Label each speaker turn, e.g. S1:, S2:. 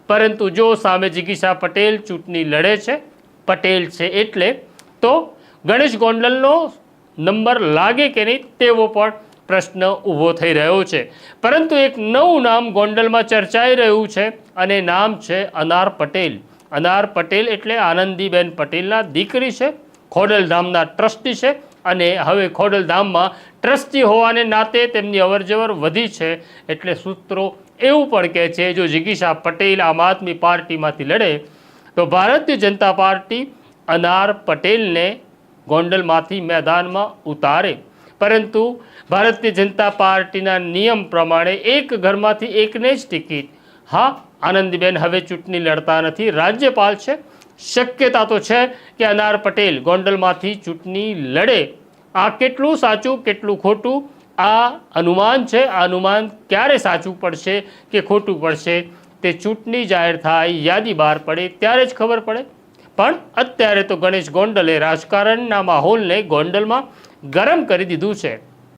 S1: પરંતુ જો સામે જિગીશા પટેલ ચૂંટણી લડે છે, પટેલ છે એટલે, તો ગણેશ ગોંડલનો નંબર લાગે કે નહીં તેવો પણ પ્રશ્ન ઊભો થઈ રહ્યો છે. પરંતુ એક નવું નામ ગોંડલમાં ચર્ચાઈ રહ્યું છે અને નામ છે અનાર પટેલ. અનાર પટેલ એટલે આનંદીબેન પટેલના દીકરી છે, ખોડલધામના ટ્રસ્ટી છે અને હવે ખોડલધામમાં ટ્રસ્ટી હોવાને નાતે તેમની અવરજવર વધી છે. એટલે સૂત્રો એવું પણ કહે છે જો જિગીશા પટેલ આમ આદમી પાર્ટીમાંથી લડે તો ભારતીય જનતા પાર્ટી અનાર પટેલને ગોંડલમાંથી મેદાનમાં ઉતારે. પરંતુ ભારતીય જનતા પાર્ટીના નિયમ પ્રમાણે એક ઘરમાંથી એકને જ ટિકિટ. હા, આનંદીબેન હવે ચૂંટણી લડતા નથી, રાજ્યપાલ છે. શક્યતા તો છે કે અનાર પટેલ ગોંડલમાંથી ચૂંટણી લડે. આ કેટલું સાચું કેટલું ખોટું આ અનુમાન છે. આ અનુમાન ક્યારે સાચું પડશે કે ખોટું પડશે તે ચૂંટણી જાહેર થાય, યાદી બહાર પડે ત્યારે જ ખબર પડે. પણ અત્યારે તો ગણેશ ગોંડલે રાજકારણના માહોલને ગોંડલમાં ગરમ કરી દીધું છે.